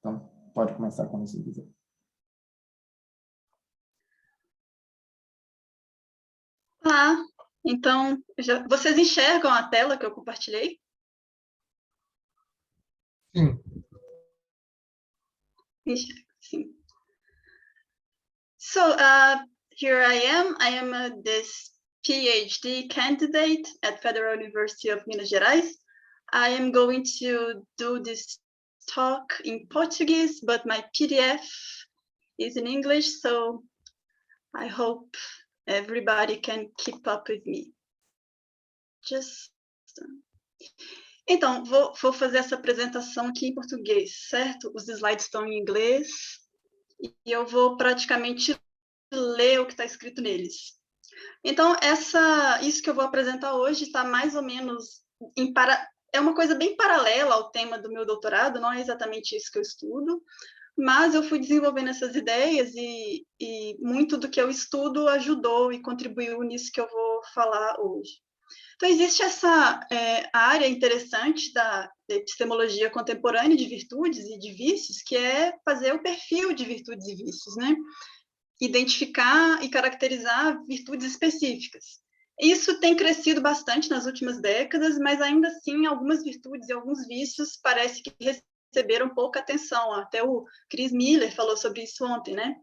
Então, pode começar quando você quiser. Olá, então, vocês enxergam a tela que eu compartilhei? Sim. Enxergo, sim. So, here I am this PhD candidate at Federal University of Minas Gerais. I am going to do this talk in Portuguese, but my PDF is in English, so I hope everybody can keep up with me. Então, vou fazer essa apresentação aqui em português, certo? Os slides estão em inglês e eu vou praticamente ler o que está escrito neles. Então, isso que eu vou apresentar hoje está mais ou menos é uma coisa bem paralela ao tema do meu doutorado, não é exatamente isso que eu estudo, mas eu fui desenvolvendo essas ideias e muito do que eu estudo ajudou e contribuiu nisso que eu vou falar hoje. Então, existe essa área interessante da epistemologia contemporânea de virtudes e de vícios, que é fazer o perfil de virtudes e vícios, né? Identificar e caracterizar virtudes específicas. Isso tem crescido bastante nas últimas décadas, mas ainda assim, algumas virtudes e alguns vícios parece que receberam pouca atenção. Até o Chris Miller falou sobre isso ontem, né?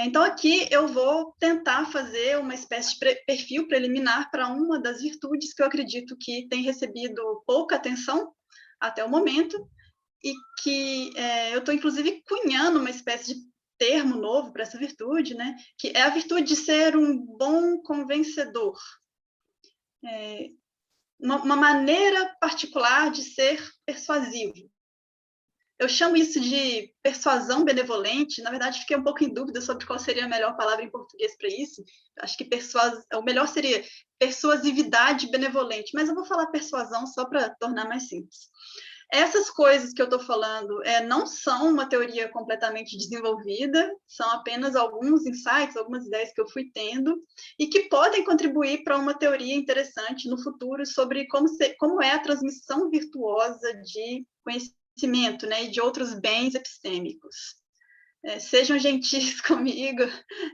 Então, aqui eu vou tentar fazer uma espécie de perfil preliminar para uma das virtudes que eu acredito que tem recebido pouca atenção até o momento, e que eu estou, inclusive, cunhando uma espécie de termo novo para essa virtude, né? Que é a virtude de ser um bom convencedor. Uma maneira particular de ser persuasivo. Eu chamo isso de persuasão benevolente. Na verdade, fiquei um pouco em dúvida sobre qual seria a melhor palavra em português para isso. Acho que o melhor seria persuasividade benevolente, mas eu vou falar persuasão só para tornar mais simples. Essas coisas que eu estou falando não são uma teoria completamente desenvolvida, são apenas alguns insights, algumas ideias que eu fui tendo e que podem contribuir para uma teoria interessante no futuro sobre como é a transmissão virtuosa de conhecimento, né, e de outros bens epistêmicos. Sejam gentis comigo,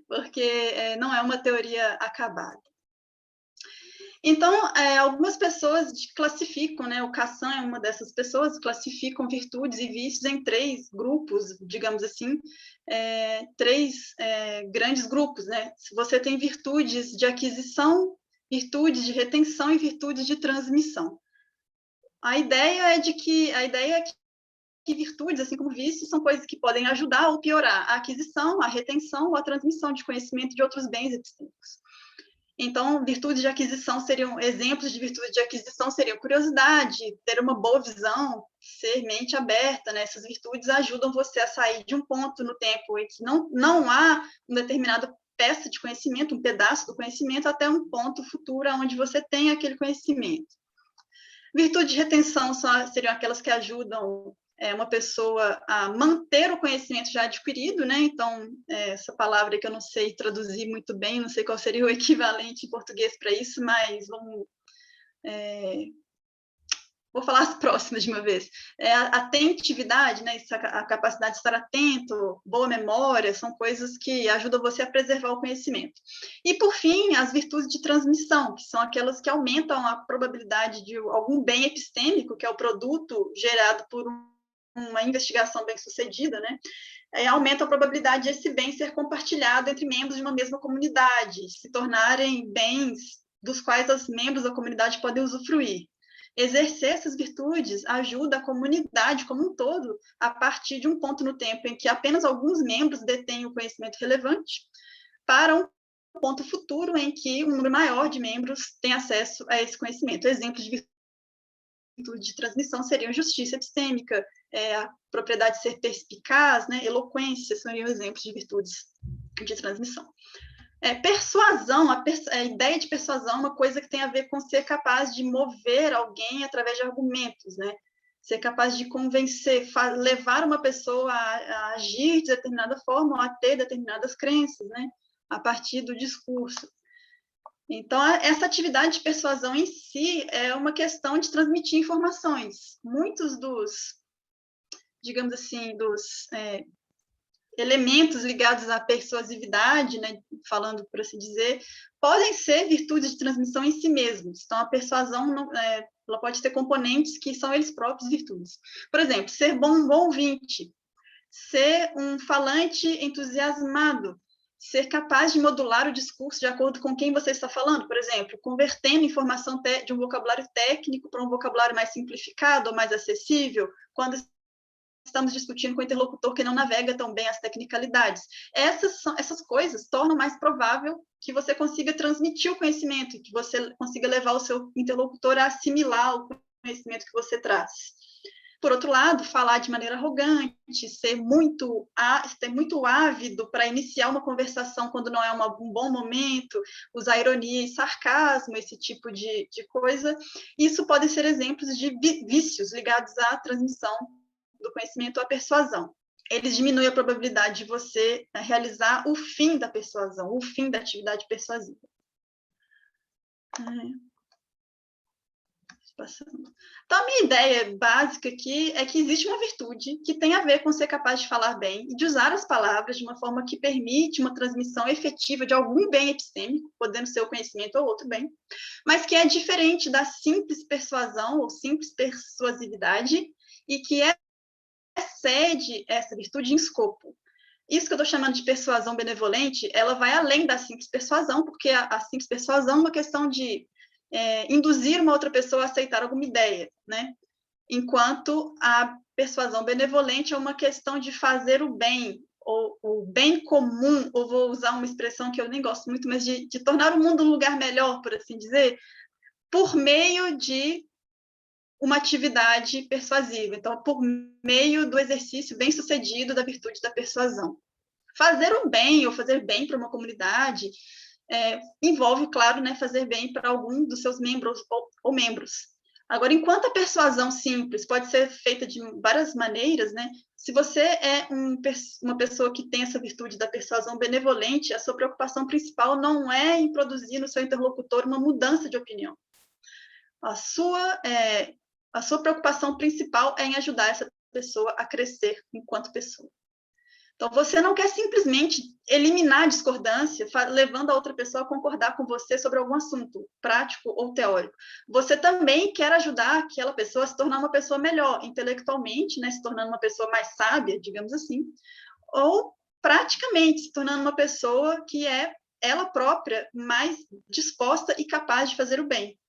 porque não é uma teoria acabada. Então, algumas pessoas classificam, né, o Cassan é uma dessas pessoas, classificam virtudes e vícios em 3 grupos, digamos assim, 3 grandes grupos, né? Se você tem virtudes de aquisição, virtudes de retenção e virtudes de transmissão. A ideia é que virtudes, assim como vícios, são coisas que podem ajudar ou piorar a aquisição, a retenção ou a transmissão de conhecimento de outros bens epistêmicos. Então, virtudes de aquisição seriam, exemplos de virtudes de aquisição seriam curiosidade, ter uma boa visão, ser mente aberta, né? Essas virtudes ajudam você a sair de um ponto no tempo em que não há uma determinada peça de conhecimento, um pedaço do conhecimento, até um ponto futuro onde você tem aquele conhecimento. Virtudes de retenção seriam aquelas que ajudam uma pessoa a manter o conhecimento já adquirido, né? Então, essa palavra que eu não sei traduzir muito bem, não sei qual seria o equivalente em português para isso, mas vou falar as próximas de uma vez. A atentividade, né? A capacidade de estar atento, boa memória, são coisas que ajudam você a preservar o conhecimento. E, por fim, as virtudes de transmissão, que são aquelas que aumentam a probabilidade de algum bem epistêmico, que é o produto gerado por uma investigação bem-sucedida, né? Aumenta a probabilidade de esse bem ser compartilhado entre membros de uma mesma comunidade, se tornarem bens dos quais os membros da comunidade podem usufruir. Exercer essas virtudes ajuda a comunidade como um todo a partir de um ponto no tempo em que apenas alguns membros detêm o conhecimento relevante para um ponto futuro em que um número maior de membros tem acesso a esse conhecimento. Exemplos de virtude de transmissão seriam justiça epistêmica, a propriedade de ser perspicaz, né, eloquência, seriam exemplos de virtudes de transmissão. Persuasão, a ideia de persuasão é uma coisa que tem a ver com ser capaz de mover alguém através de argumentos, né? Ser capaz de convencer, levar uma pessoa a agir de determinada forma ou a ter determinadas crenças, né? A partir do discurso. Então, essa atividade de persuasão em si é uma questão de transmitir informações. Muitos dos digamos assim, dos elementos ligados à persuasividade, né, falando por assim dizer, podem ser virtudes de transmissão em si mesmos. Então, a persuasão ela pode ter componentes que são eles próprios virtudes. Por exemplo, ser bom ouvinte, ser um falante entusiasmado, ser capaz de modular o discurso de acordo com quem você está falando, por exemplo, convertendo informação de um vocabulário técnico para um vocabulário mais simplificado ou mais acessível, quando estamos discutindo com o interlocutor que não navega tão bem as tecnicalidades. Essas coisas tornam mais provável que você consiga transmitir o conhecimento, que você consiga levar o seu interlocutor a assimilar o conhecimento que você traz. Por outro lado, falar de maneira arrogante, ser muito ávido para iniciar uma conversação quando não é um bom momento, usar ironia e sarcasmo, esse tipo de coisa, isso podem ser exemplos de vícios ligados à transmissão do conhecimento à persuasão. Eles diminuem a probabilidade de você realizar o fim da persuasão, o fim da atividade persuasiva. Então, a minha ideia básica aqui é que existe uma virtude que tem a ver com ser capaz de falar bem e de usar as palavras de uma forma que permite uma transmissão efetiva de algum bem epistêmico, podendo ser o conhecimento ou outro bem, mas que é diferente da simples persuasão ou simples persuasividade e que excede essa virtude em escopo. Isso que eu estou chamando de persuasão benevolente, ela vai além da simples persuasão, porque a simples persuasão é uma questão de induzir uma outra pessoa a aceitar alguma ideia, né? Enquanto a persuasão benevolente é uma questão de fazer o bem, ou o bem comum, ou vou usar uma expressão que eu nem gosto muito, mas de tornar o mundo um lugar melhor, por assim dizer, por meio de uma atividade persuasiva. Então, por meio do exercício bem-sucedido da virtude da persuasão. Fazer o bem, ou fazer bem para uma comunidade, envolve, claro, né, fazer bem para algum dos seus membros ou membros. Agora, enquanto a persuasão simples pode ser feita de várias maneiras, né, se você é uma pessoa que tem essa virtude da persuasão benevolente, a sua preocupação principal não é em produzir no seu interlocutor uma mudança de opinião. A sua preocupação principal é em ajudar essa pessoa a crescer enquanto pessoa. Então, você não quer simplesmente eliminar a discordância, levando a outra pessoa a concordar com você sobre algum assunto, prático ou teórico. Você também quer ajudar aquela pessoa a se tornar uma pessoa melhor, intelectualmente, né, se tornando uma pessoa mais sábia, digamos assim, ou praticamente se tornando uma pessoa que é ela própria mais disposta e capaz de fazer o bem,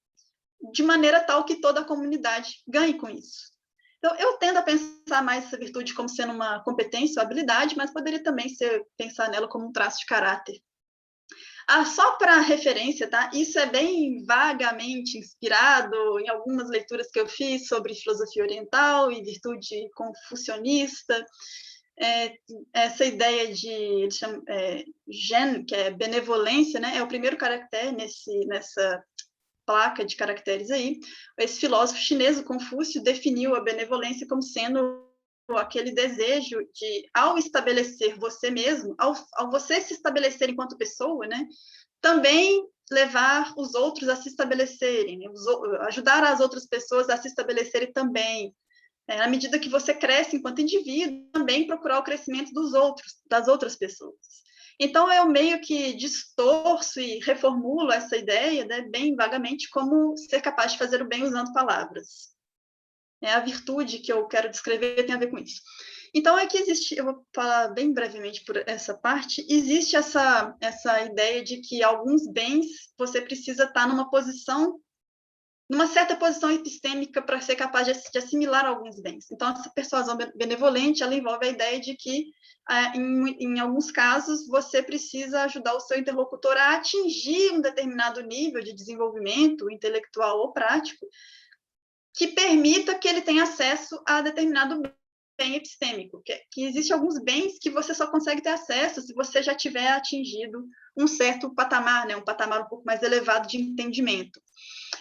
de maneira tal que toda a comunidade ganhe com isso. Então, eu tendo a pensar mais essa virtude como sendo uma competência ou habilidade, mas poderia também pensar nela como um traço de caráter. Só para referência, tá? Isso é bem vagamente inspirado em algumas leituras que eu fiz sobre filosofia oriental e virtude confucionista. Essa ideia de gen, que é benevolência, né? É o primeiro caractere nessa placa de caracteres aí. Esse filósofo chinês, o Confúcio, definiu a benevolência como sendo aquele desejo de, ao estabelecer você mesmo, ao você se estabelecer enquanto pessoa, né, também levar os outros a se estabelecerem, né, ajudar as outras pessoas a se estabelecerem também. À medida que você cresce enquanto indivíduo, também procurar o crescimento dos outros, das outras pessoas. Então, eu meio que distorço e reformulo essa ideia, né, bem vagamente, como ser capaz de fazer o bem usando palavras. A virtude que eu quero descrever tem a ver com isso. Então, é que existe, eu vou falar bem brevemente por essa parte, existe essa ideia de que alguns bens você precisa estar numa certa posição epistêmica para ser capaz de assimilar alguns bens. Então, essa persuasão benevolente, ela envolve a ideia de que, em alguns casos, você precisa ajudar o seu interlocutor a atingir um determinado nível de desenvolvimento intelectual ou prático que permita que ele tenha acesso a determinado bem epistêmico, que existem alguns bens que você só consegue ter acesso se você já tiver atingido um certo patamar, né, um patamar um pouco mais elevado de entendimento.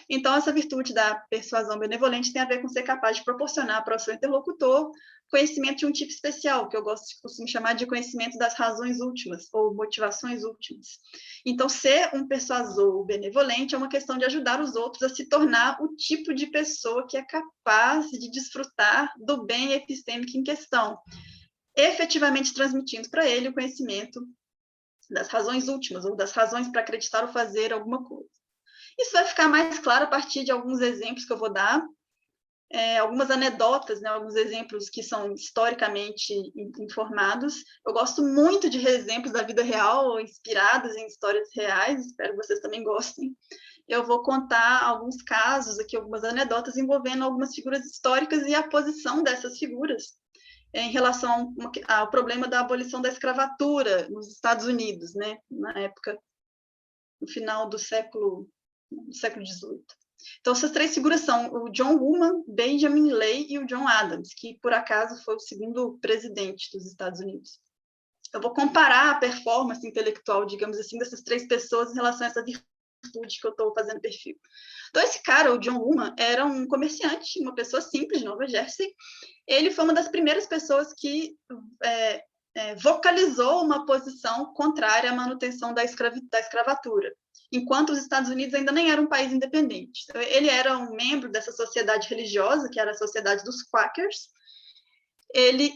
Então, essa virtude da persuasão benevolente tem a ver com ser capaz de proporcionar para o seu interlocutor conhecimento de um tipo especial, que eu costumo chamar de conhecimento das razões últimas, ou motivações últimas. Então, ser um persuasor benevolente é uma questão de ajudar os outros a se tornar o tipo de pessoa que é capaz de desfrutar do bem epistêmico em questão, efetivamente transmitindo para ele o conhecimento das razões últimas, ou das razões para acreditar ou fazer alguma coisa. Isso vai ficar mais claro a partir de alguns exemplos que eu vou dar, algumas anedotas, né, alguns exemplos que são historicamente informados. Eu gosto muito de exemplos da vida real, inspirados em histórias reais, espero que vocês também gostem. Eu vou contar alguns casos aqui, algumas anedotas envolvendo algumas figuras históricas e a posição dessas figuras em relação ao problema da abolição da escravatura nos Estados Unidos, né, na época, no final do século XVIII. Então, essas três figuras são o John Woolman, Benjamin Lay e o John Adams, que, por acaso, foi o segundo presidente dos Estados Unidos. Eu vou comparar a performance intelectual, digamos assim, dessas três pessoas em relação a essa virtude que eu estou fazendo perfil. Então, esse cara, o John Woolman, era um comerciante, uma pessoa simples de Nova Jersey. Ele foi uma das primeiras pessoas que vocalizou uma posição contrária à manutenção da escravatura, enquanto os Estados Unidos ainda nem era um país independente. Ele era um membro dessa sociedade religiosa, que era a Sociedade dos Quakers,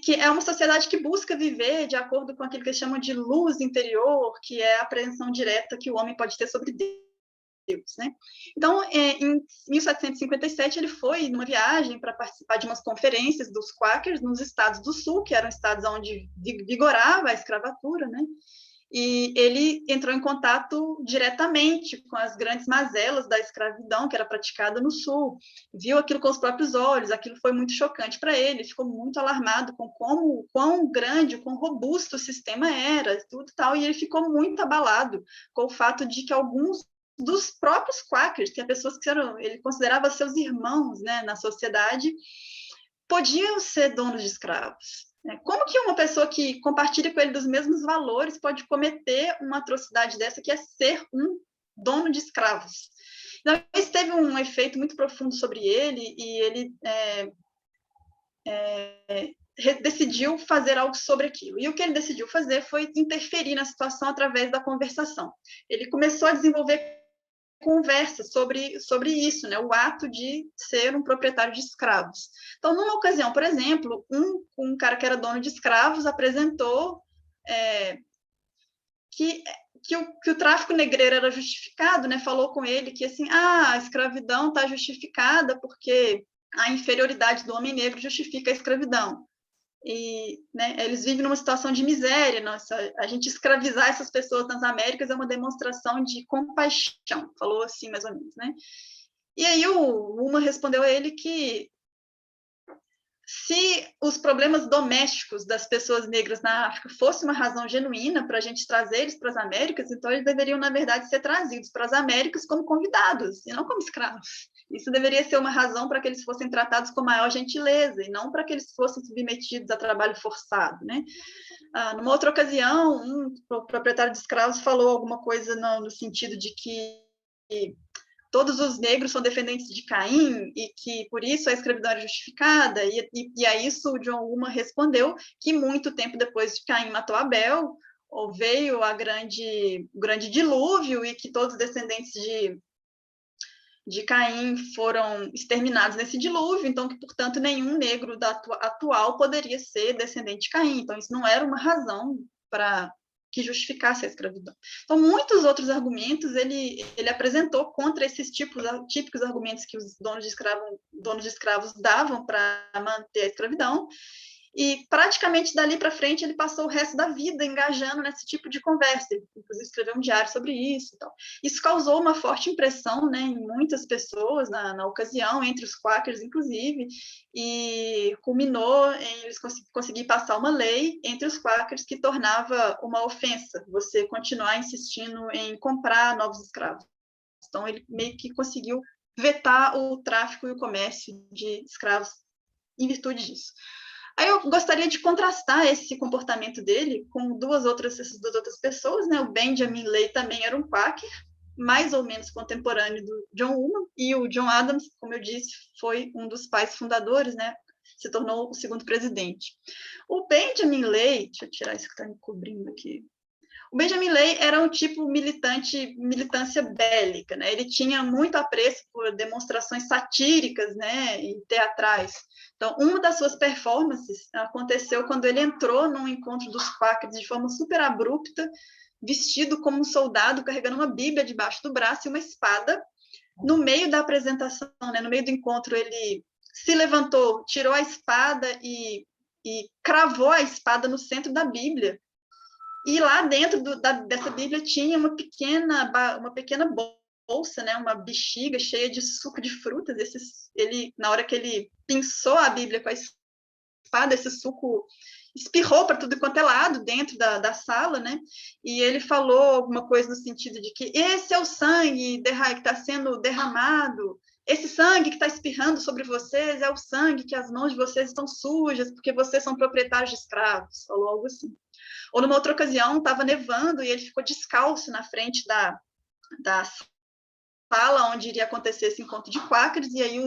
que é uma sociedade que busca viver de acordo com aquilo que eles chamam de luz interior, que é a apreensão direta que o homem pode ter sobre Deus. Né? Então, em 1757, ele foi numa viagem para participar de umas conferências dos Quakers nos estados do Sul, que eram estados onde vigorava a escravatura, né? E ele entrou em contato diretamente com as grandes mazelas da escravidão que era praticada no Sul, viu aquilo com os próprios olhos, aquilo foi muito chocante para ele, ficou muito alarmado com quão grande, quão robusto o sistema era, tudo tal, e ele ficou muito abalado com o fato de que alguns dos próprios Quakers, que pessoas que ele considerava seus irmãos, né, na sociedade, podiam ser donos de escravos. Como que uma pessoa que compartilha com ele dos mesmos valores pode cometer uma atrocidade dessa, que é ser um dono de escravos? Então, isso teve um efeito muito profundo sobre ele, e ele decidiu fazer algo sobre aquilo. E o que ele decidiu fazer foi interferir na situação através da conversação. Ele começou a desenvolver conversa sobre isso, né? O ato de ser um proprietário de escravos. Então, numa ocasião, por exemplo, um cara que era dono de escravos apresentou que o tráfico negreiro era justificado, né? Falou com ele que assim, a escravidão está justificada porque a inferioridade do homem negro justifica a escravidão. E, né, eles vivem numa situação de miséria. A gente escravizar essas pessoas nas Américas é uma demonstração de compaixão, falou assim, mais ou menos, né? E aí o Uma respondeu a ele que se os problemas domésticos das pessoas negras na África fosse uma razão genuína para a gente trazer eles para as Américas, então eles deveriam, na verdade, ser trazidos para as Américas como convidados, e não como escravos. Isso deveria ser uma razão para que eles fossem tratados com maior gentileza, e não para que eles fossem submetidos a trabalho forçado, né? Numa outra ocasião, um proprietário de escravos falou alguma coisa no sentido de que todos os negros são descendentes de Caim e que, por isso, a escravidão era justificada. E a isso o John Woolman respondeu que, muito tempo depois de Caim matou Abel, veio o grande dilúvio e que todos os descendentes de Caim foram exterminados nesse dilúvio, então que, portanto, nenhum negro atual poderia ser descendente de Caim. Então, isso não era uma razão para que justificasse a escravidão. Então, muitos outros argumentos ele apresentou contra esses típicos argumentos que os donos de escravos davam para manter a escravidão, e praticamente dali para frente ele passou o resto da vida engajando nesse tipo de conversa, ele, inclusive escreveu um diário sobre isso e tal. Isso causou uma forte impressão, né, em muitas pessoas na ocasião, entre os Quakers inclusive, e culminou em eles conseguir passar uma lei entre os Quakers que tornava uma ofensa você continuar insistindo em comprar novos escravos. Então ele meio que conseguiu vetar o tráfico e o comércio de escravos em virtude disso. Aí eu gostaria de contrastar esse comportamento dele com essas duas outras pessoas, né? O Benjamin Lay também era um Quaker, mais ou menos contemporâneo do John Woolman, e o John Adams, como eu disse, foi um dos pais fundadores, né? Se tornou o segundo presidente. O Benjamin Lay, deixa eu tirar isso que está me cobrindo aqui. O Benjamin Lay era um tipo militância bélica, né? Ele tinha muito apreço por demonstrações satíricas, né, e teatrais. Então, uma das suas performances aconteceu quando ele entrou num encontro dos Quakers de forma super abrupta, vestido como um soldado, carregando uma Bíblia debaixo do braço e uma espada. No meio da apresentação, né, no meio do encontro, ele se levantou, tirou a espada e cravou a espada no centro da Bíblia. E lá dentro dessa Bíblia tinha uma pequena bolsa, né, uma bexiga cheia de suco de frutas. Na hora que ele pinçou a Bíblia com a espada, esse suco espirrou para tudo quanto é lado dentro da sala, né? E ele falou alguma coisa no sentido de que esse é o sangue que está sendo derramado, esse sangue que está espirrando sobre vocês é o sangue que as mãos de vocês estão sujas porque vocês são proprietários de escravos, falou algo assim. Ou numa outra ocasião, estava nevando e ele ficou descalço na frente da sala onde iria acontecer esse encontro de quáqueros, e aí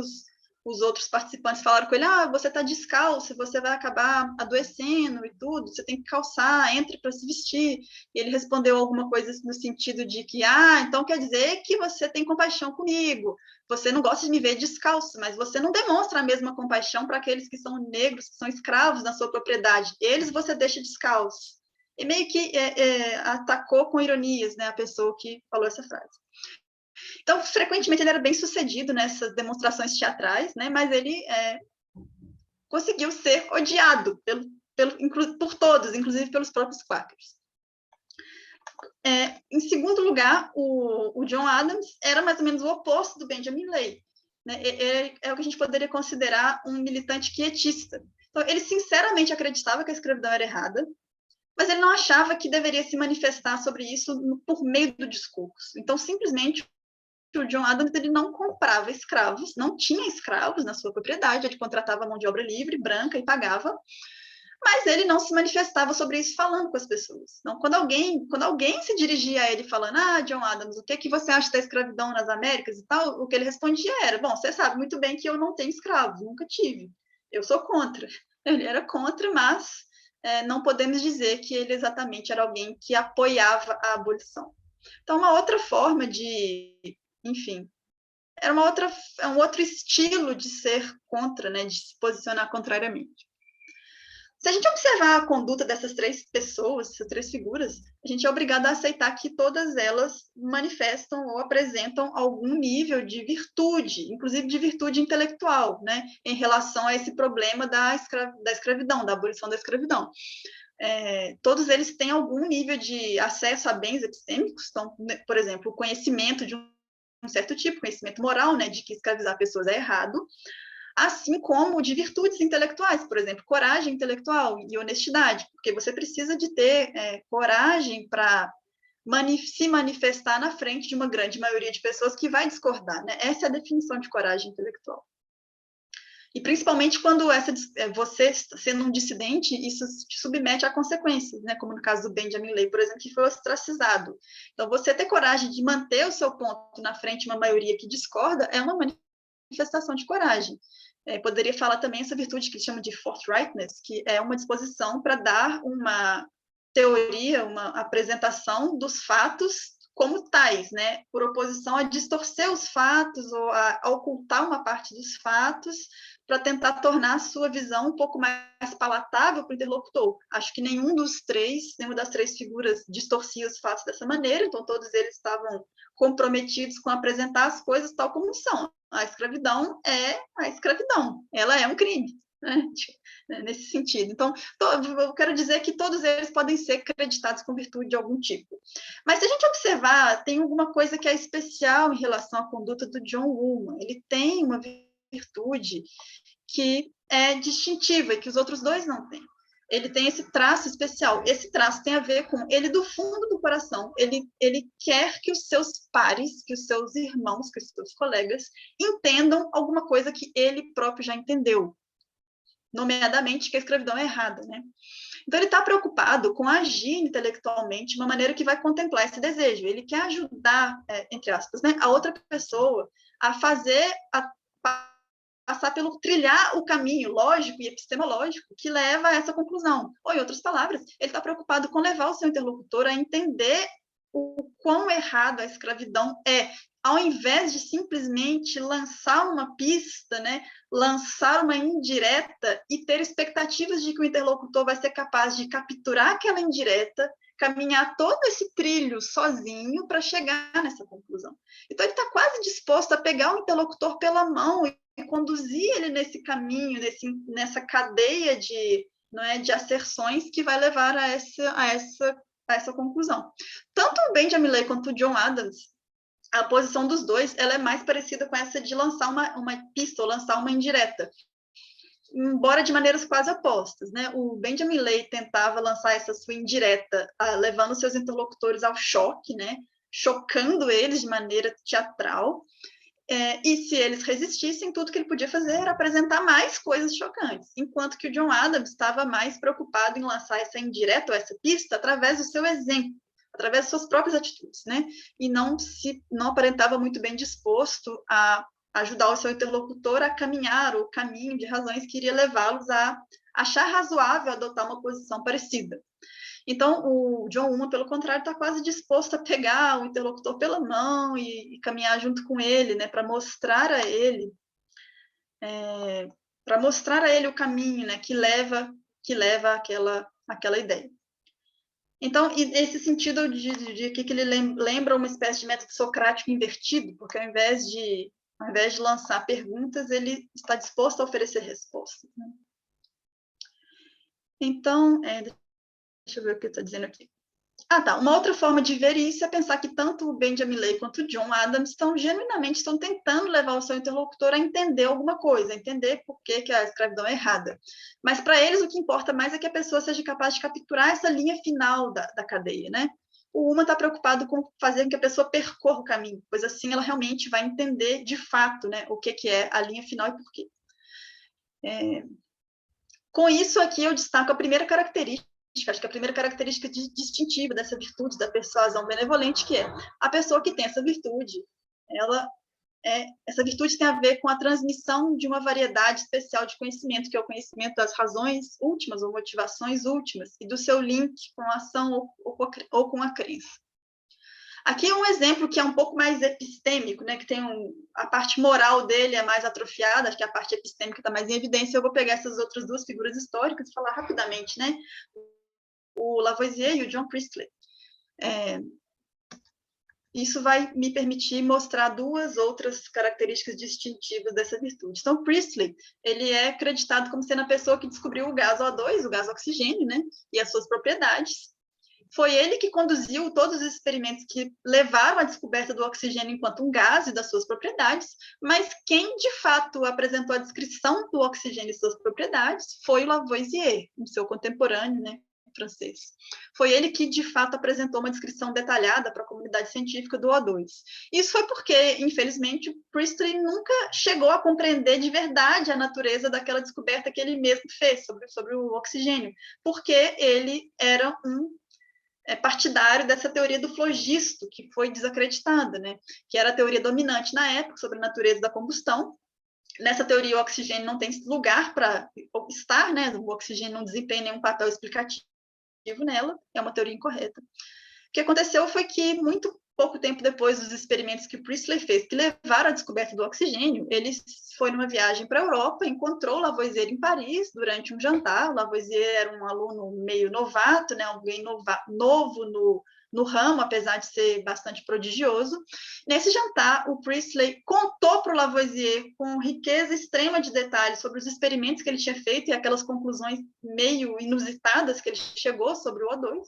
os outros participantes falaram com ele, você está descalço, você vai acabar adoecendo e tudo, você tem que calçar, entre para se vestir. E ele respondeu alguma coisa no sentido de que, então quer dizer que você tem compaixão comigo, você não gosta de me ver descalço, mas você não demonstra a mesma compaixão para aqueles que são negros, que são escravos na sua propriedade, eles você deixa descalço. E meio que atacou com ironias, né, a pessoa que falou essa frase. Então, frequentemente, ele era bem sucedido nessas demonstrações teatrais, né? Mas ele conseguiu ser odiado por todos, inclusive pelos próprios quáqueros. Em segundo lugar, o John Adams era mais ou menos o oposto do Benjamin Lay. Né? É o que a gente poderia considerar um militante quietista. Então, ele sinceramente acreditava que a escravidão era errada, mas ele não achava que deveria se manifestar sobre isso por meio do discurso. Então, simplesmente, o John Adams ele não comprava escravos, não tinha escravos na sua propriedade, ele contratava mão de obra livre, branca, e pagava, mas ele não se manifestava sobre isso falando com as pessoas. Então, quando alguém se dirigia a ele falando, John Adams, o que você acha da escravidão nas Américas e tal, o que ele respondia era, bom, você sabe muito bem que eu não tenho escravos, nunca tive, eu sou contra. Ele era contra, mas não podemos dizer que ele exatamente era alguém que apoiava a abolição. Então, uma outra forma enfim, era um outro estilo de ser contra, né, de se posicionar contrariamente. Se a gente observar a conduta dessas três pessoas, essas três figuras, a gente é obrigado a aceitar que todas elas manifestam ou apresentam algum nível de virtude, inclusive de virtude intelectual, né, em relação a esse problema da escravidão, da abolição da escravidão. Todos eles têm algum nível de acesso a bens epistêmicos, então, por exemplo, o conhecimento de um certo tipo, conhecimento moral, né, de que escravizar pessoas é errado, assim como de virtudes intelectuais, por exemplo, coragem intelectual e honestidade, porque você precisa de ter coragem para se manifestar na frente de uma grande maioria de pessoas que vai discordar, né? Essa é a definição de coragem intelectual. E principalmente quando você, sendo um dissidente, isso te submete a consequências, né? Como no caso do Benjamin Lay, por exemplo, que foi ostracizado. Então, você ter coragem de manter o seu ponto na frente de uma maioria que discorda é uma manifestação de coragem. Poderia falar também essa virtude que eles chamam de forthrightness, que é uma disposição para dar uma teoria, uma apresentação dos fatos como tais, né? Por oposição a distorcer os fatos ou a ocultar uma parte dos fatos para tentar tornar a sua visão um pouco mais palatável para o interlocutor. Acho que nenhuma das três figuras distorcia os fatos dessa maneira, então todos eles estavam comprometidos com apresentar as coisas tal como são. A escravidão é a escravidão, ela é um crime, né? Nesse sentido. Então, eu quero dizer que todos eles podem ser creditados com virtude de algum tipo. Mas se a gente observar, tem alguma coisa que é especial em relação à conduta do John Woolman. Ele tem uma virtude que é distintiva e que os outros dois não têm. Ele tem esse traço especial. Esse traço tem a ver com ele do fundo do coração. Ele quer que os seus pares, que os seus irmãos, que os seus colegas entendam alguma coisa que ele próprio já entendeu. nomeadamente que a escravidão é errada, né? Então, ele está preocupado com agir intelectualmente de uma maneira que vai contemplar esse desejo. Ele quer ajudar, entre aspas, né, a outra pessoa a fazer, passar pelo, trilhar o caminho lógico e epistemológico que leva a essa conclusão. Ou, em outras palavras, ele está preocupado com levar o seu interlocutor a entender o quão errado a escravidão é, ao invés de simplesmente lançar uma pista, né, lançar uma indireta e ter expectativas de que o interlocutor vai ser capaz de capturar aquela indireta, caminhar todo esse trilho sozinho para chegar nessa conclusão. Então, ele está quase disposto a pegar o interlocutor pela mão e conduzir ele nesse caminho, nessa cadeia de, não é, de asserções que vai levar a essa conclusão. Tanto o Benjamin Lay quanto o John Adams, a posição dos dois, ela é mais parecida com essa de lançar uma pista ou lançar uma indireta, embora de maneiras quase opostas, né? O Benjamin Lay tentava lançar essa sua indireta, levando seus interlocutores ao choque, né? Chocando eles de maneira teatral, e se eles resistissem, tudo que ele podia fazer era apresentar mais coisas chocantes, enquanto que o John Adams estava mais preocupado em lançar essa indireta ou essa pista através do seu exemplo, através de suas próprias atitudes, né? E não aparentava muito bem disposto a ajudar o seu interlocutor a caminhar o caminho de razões que iria levá-los a achar razoável adotar uma posição parecida. Então, o John Uma, pelo contrário, está quase disposto a pegar o interlocutor pela mão e caminhar junto com ele, né, para mostrar a ele, o caminho, né, que leva àquela ideia. Então, esse sentido de que ele lembra uma espécie de método socrático invertido, porque ao invés de lançar perguntas, ele está disposto a oferecer respostas, né? Então, deixa eu ver o que está dizendo aqui. Uma outra forma de ver isso é pensar que tanto o Benjamin Lay quanto o John Adams genuinamente estão tentando levar o seu interlocutor a entender alguma coisa, a entender por que a escravidão é errada. Mas, para eles, o que importa mais é que a pessoa seja capaz de capturar essa linha final da cadeia, né? O Uma está preocupado com fazer com que a pessoa percorra o caminho, pois assim ela realmente vai entender, de fato, né, o que é a linha final e por quê. Com isso, aqui eu destaco a primeira característica, acho que a primeira característica distintiva dessa virtude da persuasão benevolente, que é a pessoa que tem essa virtude, essa virtude tem a ver com a transmissão de uma variedade especial de conhecimento, que é o conhecimento das razões últimas ou motivações últimas, e do seu link com a ação ou com a crença. Aqui é um exemplo que é um pouco mais epistêmico, né, que tem a parte moral dele é mais atrofiada, acho que a parte epistêmica está mais em evidência. Eu vou pegar essas outras duas figuras históricas e falar rapidamente, né? O Lavoisier e o John Priestley. Isso vai me permitir mostrar duas outras características distintivas dessa virtude. Então, Priestley, ele é acreditado como sendo a pessoa que descobriu o gás O2, o gás oxigênio, né, e as suas propriedades. Foi ele que conduziu todos os experimentos que levaram à descoberta do oxigênio enquanto um gás e das suas propriedades, mas quem, de fato, apresentou a descrição do oxigênio e suas propriedades foi o Lavoisier, o seu contemporâneo, né, francês. Foi ele que, de fato, apresentou uma descrição detalhada para a comunidade científica do O2. Isso foi porque, infelizmente, Priestley nunca chegou a compreender de verdade a natureza daquela descoberta que ele mesmo fez sobre o oxigênio, porque ele era partidário dessa teoria do flogisto, que foi desacreditada, né? Que era a teoria dominante na época sobre a natureza da combustão. Nessa teoria, o oxigênio não tem lugar para estar, né? O oxigênio não desempenha nenhum papel explicativo nela, é uma teoria incorreta. O que aconteceu foi que, muito pouco tempo depois dos experimentos que Priestley fez, que levaram à descoberta do oxigênio, ele foi numa viagem para a Europa, encontrou Lavoisier em Paris durante um jantar. O Lavoisier era um aluno meio novato, né, alguém novo no ramo, apesar de ser bastante prodigioso. Nesse jantar, o Priestley contou para o Lavoisier com riqueza extrema de detalhes sobre os experimentos que ele tinha feito e aquelas conclusões meio inusitadas que ele chegou sobre o O2.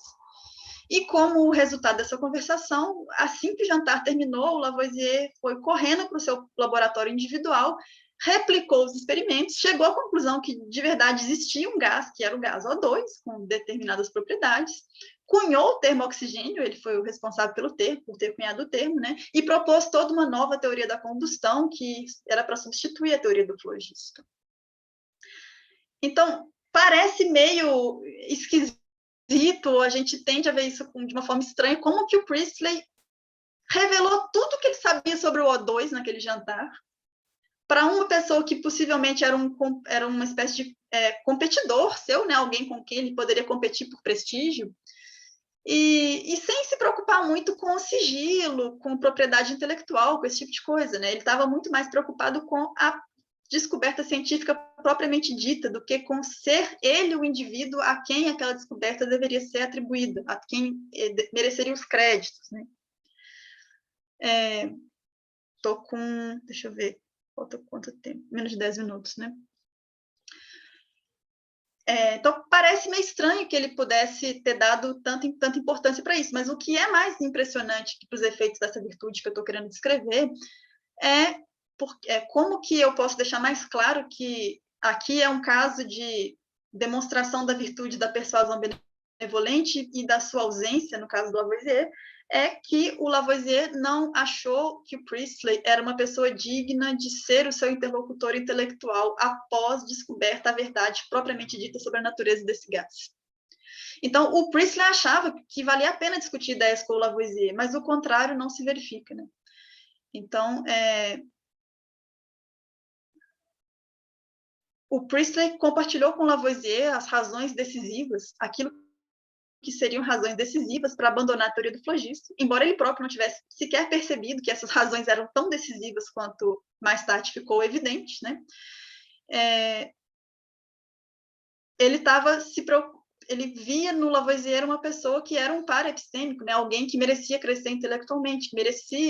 E como resultado dessa conversação, assim que o jantar terminou, o Lavoisier foi correndo para o seu laboratório individual, replicou os experimentos, chegou à conclusão que de verdade existia um gás, que era o gás O2, com determinadas propriedades, cunhou o termo oxigênio, ele foi o responsável por ter cunhado o termo, né? E propôs toda uma nova teoria da combustão, que era para substituir a teoria do flogisto. Então, parece meio esquisito, a gente tende a ver isso de uma forma estranha, como que o Priestley revelou tudo que ele sabia sobre o O2 naquele jantar, para uma pessoa que possivelmente era uma espécie de competidor seu, né? Alguém com quem ele poderia competir por prestígio, e sem se preocupar muito com o sigilo, com propriedade intelectual, com esse tipo de coisa, né? Ele estava muito mais preocupado com a descoberta científica propriamente dita do que com ser ele o indivíduo a quem aquela descoberta deveria ser atribuída, a quem mereceria os créditos, né? Tô com, deixa eu ver, falta quanto tempo? Menos de 10 minutos, né? Então, parece meio estranho que ele pudesse ter dado tanta importância para isso, mas o que é mais impressionante para os efeitos dessa virtude que eu estou querendo descrever como que eu posso deixar mais claro que aqui é um caso de demonstração da virtude da persuasão benevolente e da sua ausência, no caso do Lavoisier, é que o Lavoisier não achou que o Priestley era uma pessoa digna de ser o seu interlocutor intelectual após descoberta a verdade propriamente dita sobre a natureza desse gás. Então, o Priestley achava que valia a pena discutir ideias com o Lavoisier, mas o contrário não se verifica, né? Então, o Priestley compartilhou com Lavoisier as razões decisivas, aquilo que seriam razões decisivas para abandonar a teoria do flogisto, embora ele próprio não tivesse sequer percebido que essas razões eram tão decisivas quanto mais tarde ficou evidente, né? Ele via no Lavoisier uma pessoa que era um par epistêmico, né? Alguém que merecia crescer intelectualmente,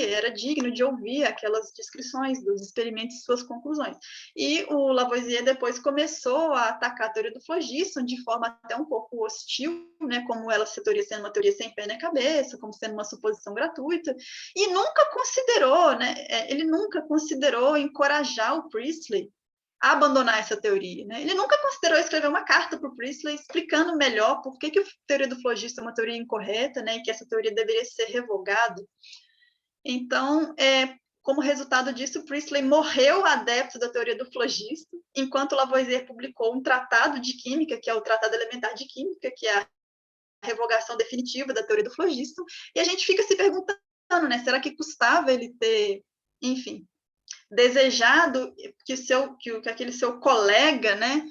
era digno de ouvir aquelas descrições dos experimentos e suas conclusões. E o Lavoisier depois começou a atacar a teoria do phlogiston de forma até um pouco hostil, né? Como ela se teoria sendo uma teoria sem pé na cabeça, como sendo uma suposição gratuita, e nunca considerou, né? Ele nunca considerou encorajar o Priestley a abandonar essa teoria, né? Ele nunca considerou escrever uma carta para o Priestley explicando melhor por que a teoria do flogisto é uma teoria incorreta, né? E que essa teoria deveria ser revogada. Então, como resultado disso, o Priestley morreu adepto da teoria do flogisto, enquanto Lavoisier publicou um tratado de química, que é o Tratado Elementar de Química, que é a revogação definitiva da teoria do flogisto, e a gente fica se perguntando, né? Será que custava ele ter, enfim, desejado que aquele seu colega, né,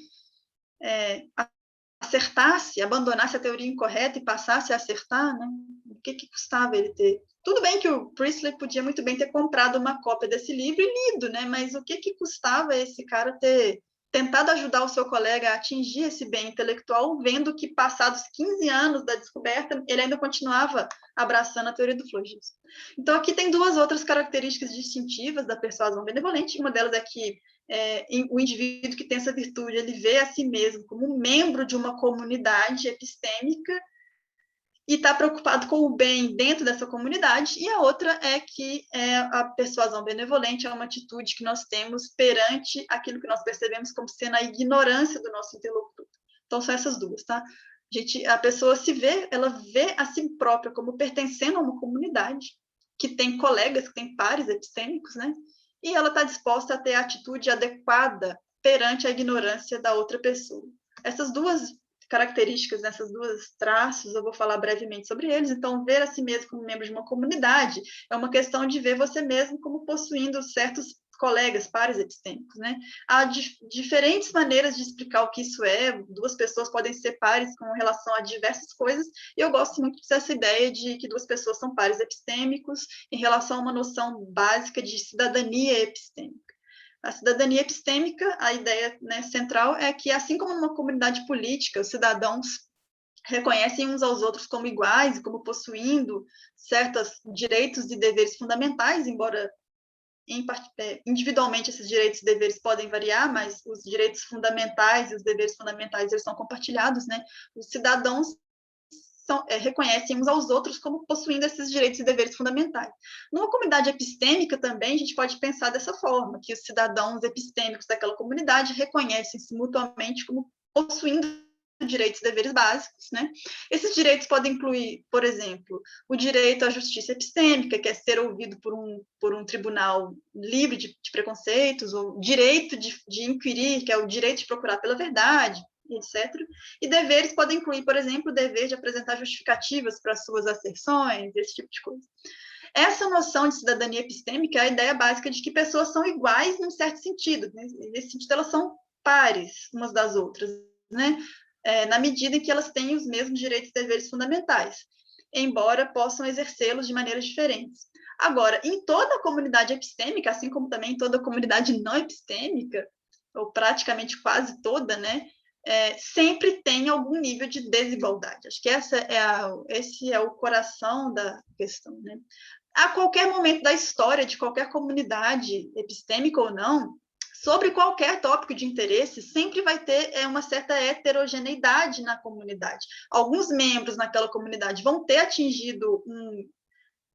acertasse, abandonasse a teoria incorreta e passasse a acertar, né? O que custava ele ter? Tudo bem que o Priestley podia muito bem ter comprado uma cópia desse livro e lido, né? Mas o que custava esse cara ter tentado ajudar o seu colega a atingir esse bem intelectual, vendo que passados 15 anos da descoberta, ele ainda continuava abraçando a teoria do flogismo. Então, aqui tem duas outras características distintivas da persuasão benevolente. Uma delas é que o indivíduo que tem essa virtude, ele vê a si mesmo como um membro de uma comunidade epistêmica e está preocupado com o bem dentro dessa comunidade, e a outra é que a persuasão benevolente é uma atitude que nós temos perante aquilo que nós percebemos como sendo a ignorância do nosso interlocutor. Então, são essas duas, tá? A pessoa ela vê a si própria como pertencendo a uma comunidade que tem colegas, que tem pares epistêmicos, né? E ela está disposta a ter a atitude adequada perante a ignorância da outra pessoa. Essas duas características, nessas duas traços, eu vou falar brevemente sobre eles. Então, ver a si mesmo como membro de uma comunidade é uma questão de ver você mesmo como possuindo certos colegas, pares epistêmicos, né? Há diferentes maneiras de explicar o que isso é. Duas pessoas podem ser pares com relação a diversas coisas, e eu gosto muito dessa ideia de que duas pessoas são pares epistêmicos em relação a uma noção básica de cidadania epistêmica. A cidadania epistêmica, a ideia, né, central é que, assim como numa comunidade política, os cidadãos reconhecem uns aos outros como iguais e como possuindo certos direitos e deveres fundamentais, embora individualmente esses direitos e deveres podem variar, mas os direitos fundamentais e os deveres fundamentais eles são compartilhados, né? Os cidadãos reconhecem uns aos outros como possuindo esses direitos e deveres fundamentais. Numa comunidade epistêmica também, a gente pode pensar dessa forma, que os cidadãos epistêmicos daquela comunidade reconhecem-se mutuamente como possuindo direitos e deveres básicos, né? Esses direitos podem incluir, por exemplo, o direito à justiça epistêmica, que é ser ouvido por um tribunal livre de preconceitos, ou direito de inquirir, que é o direito de procurar pela verdade, etc. E deveres podem incluir, por exemplo, o dever de apresentar justificativas para suas asserções, esse tipo de coisa. Essa noção de cidadania epistêmica é a ideia básica de que pessoas são iguais num certo sentido, né? Nesse sentido, elas são pares umas das outras, né? Na medida em que elas têm os mesmos direitos e deveres fundamentais, embora possam exercê-los de maneiras diferentes. Agora, em toda a comunidade epistêmica, assim como também em toda a comunidade não epistêmica, ou praticamente quase toda, né? Sempre tem algum nível de desigualdade. Acho que esse é o coração da questão, né? A qualquer momento da história de qualquer comunidade, epistêmica ou não, sobre qualquer tópico de interesse, sempre vai ter uma certa heterogeneidade na comunidade. Alguns membros naquela comunidade vão ter atingido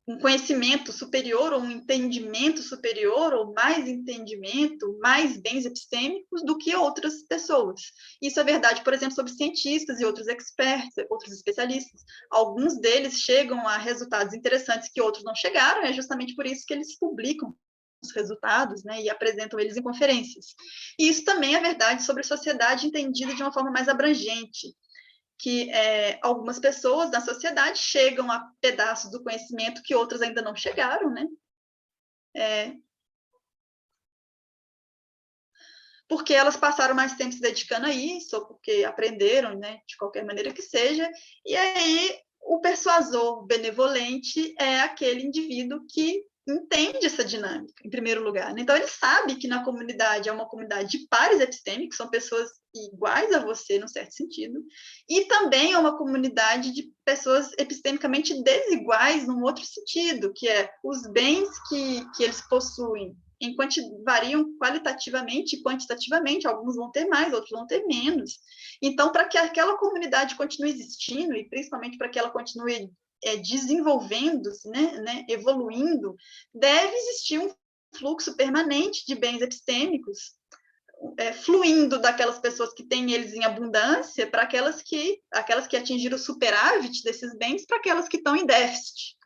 um conhecimento superior, ou um entendimento superior, ou mais entendimento, mais bens epistêmicos do que outras pessoas. Isso é verdade, por exemplo, sobre cientistas e outros experts, outros especialistas. Alguns deles chegam a resultados interessantes que outros não chegaram, é justamente por isso que eles publicam os resultados, né, e apresentam eles em conferências. E isso também é verdade sobre a sociedade entendida de uma forma mais abrangente, que algumas pessoas da sociedade chegam a pedaços do conhecimento que outras ainda não chegaram, né? Porque elas passaram mais tempo se dedicando a isso, ou porque aprenderam, né, de qualquer maneira que seja, e aí o persuasor benevolente é aquele indivíduo que entende essa dinâmica, em primeiro lugar. Então, ele sabe que na comunidade é uma comunidade de pares epistêmicos, são pessoas iguais a você, num certo sentido, e também é uma comunidade de pessoas epistemicamente desiguais, num outro sentido, que é os bens que eles possuem, variam qualitativamente e quantitativamente, alguns vão ter mais, outros vão ter menos. Então, para que aquela comunidade continue existindo, e principalmente para que ela continue desenvolvendo-se, né, evoluindo, deve existir um fluxo permanente de bens epistêmicos, fluindo daquelas pessoas que têm eles em abundância para aquelas que atingiram o superávit desses bens, para aquelas que estão em déficit.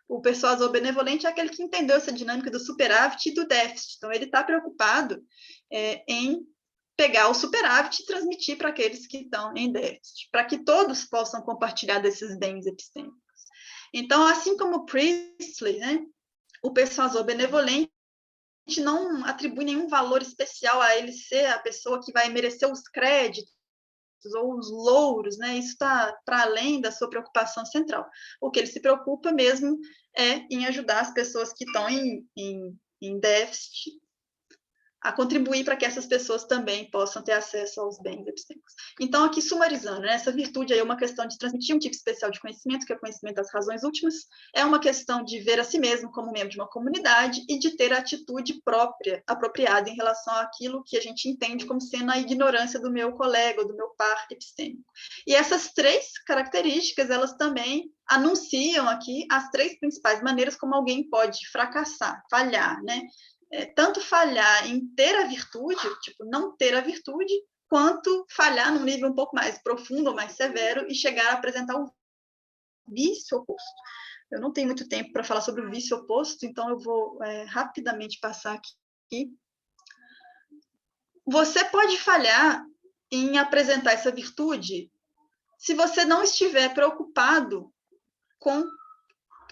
O persuasor benevolente é aquele que entendeu essa dinâmica do superávit e do déficit. Então, ele está preocupado em pegar o superávit e transmitir para aqueles que estão em déficit, para que todos possam compartilhar desses bens epistêmicos. Então, assim como Priestley, né, o persuasor benevolente não atribui nenhum valor especial a ele ser a pessoa que vai merecer os créditos ou os louros, né? Isso está para além da sua preocupação central. O que ele se preocupa mesmo é em ajudar as pessoas que estão em déficit a contribuir para que essas pessoas também possam ter acesso aos bens epistêmicos. Então, aqui sumarizando, né, essa virtude aí é uma questão de transmitir um tipo especial de conhecimento, que é o conhecimento das razões últimas, é uma questão de ver a si mesmo como membro de uma comunidade e de ter a atitude própria, apropriada em relação àquilo que a gente entende como sendo a ignorância do meu colega, ou do meu par epistêmico. E essas três características, elas também anunciam aqui as três principais maneiras como alguém pode fracassar, falhar, né? Tanto falhar em ter a virtude, tipo, não ter a virtude, quanto falhar num nível um pouco mais profundo ou mais severo e chegar a apresentar o vício oposto. Eu não tenho muito tempo para falar sobre o vício oposto, então eu vou rapidamente passar aqui. Você pode falhar em apresentar essa virtude se você não estiver preocupado com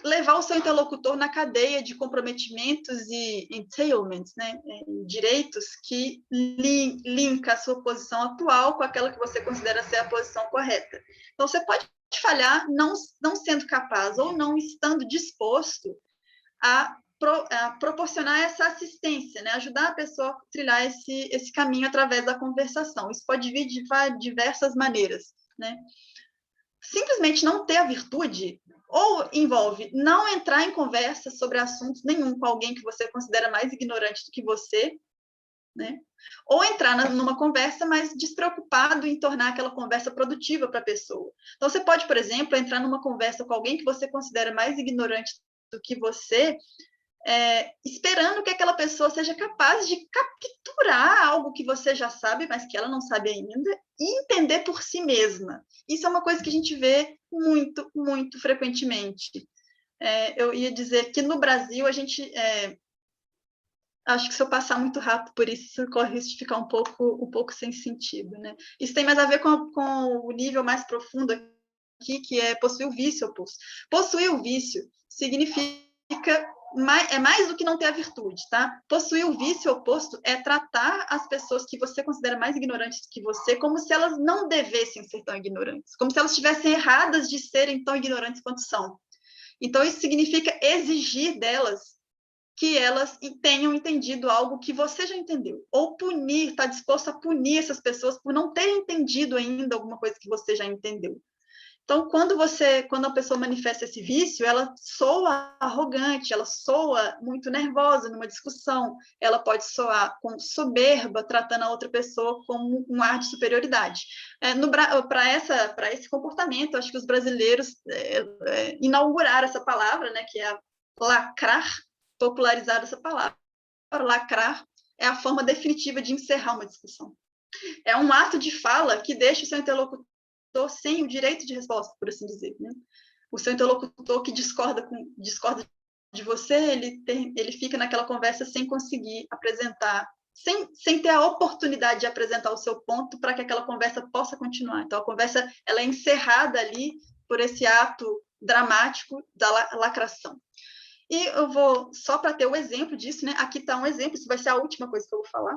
levar o seu interlocutor na cadeia de comprometimentos e entailments, né, direitos que linka a sua posição atual com aquela que você considera ser a posição correta. Então, você pode falhar não sendo capaz ou não estando disposto a proporcionar essa assistência, né, ajudar a pessoa a trilhar esse caminho através da conversação. Isso pode vir de diversas maneiras, né? Simplesmente não ter a virtude ou envolve não entrar em conversa sobre assuntos nenhum com alguém que você considera mais ignorante do que você, né? Ou entrar numa conversa, mas despreocupado em tornar aquela conversa produtiva para a pessoa. Então, você pode, por exemplo, entrar numa conversa com alguém que você considera mais ignorante do que você, esperando que aquela pessoa seja capaz de capturar algo que você já sabe, mas que ela não sabe ainda, e entender por si mesma. Isso é uma coisa que a gente vê muito, muito frequentemente. Eu ia dizer que no Brasil a gente... acho que se eu passar muito rápido por isso corre risco de ficar um pouco sem sentido, né? Isso tem mais a ver com o nível mais profundo aqui, que é possuir o vício oposto. Possuir o vício significa mais do que não ter a virtude, tá? Possuir o vício oposto é tratar as pessoas que você considera mais ignorantes que você como se elas não devessem ser tão ignorantes, como se elas estivessem erradas de serem tão ignorantes quanto são. Então, isso significa exigir delas que elas tenham entendido algo que você já entendeu, ou punir, está disposto a punir essas pessoas por não terem entendido ainda alguma coisa que você já entendeu. Então, quando a pessoa manifesta esse vício, ela soa arrogante, ela soa muito nervosa numa discussão, ela pode soar com soberba, tratando a outra pessoa com um ar de superioridade. Para esse comportamento, acho que os brasileiros inauguraram essa palavra, né, que é lacrar, popularizar essa palavra. Lacrar é a forma definitiva de encerrar uma discussão. É um ato de fala que deixa o seu interlocutor sem o direito de resposta, por assim dizer, né? O seu interlocutor que discorda de você, ele fica naquela conversa sem conseguir apresentar, sem ter a oportunidade de apresentar o seu ponto para que aquela conversa possa continuar. Então, a conversa ela é encerrada ali por esse ato dramático da lacração. E eu vou, só para ter o exemplo disso, né? Aqui está um exemplo, isso vai ser a última coisa que eu vou falar.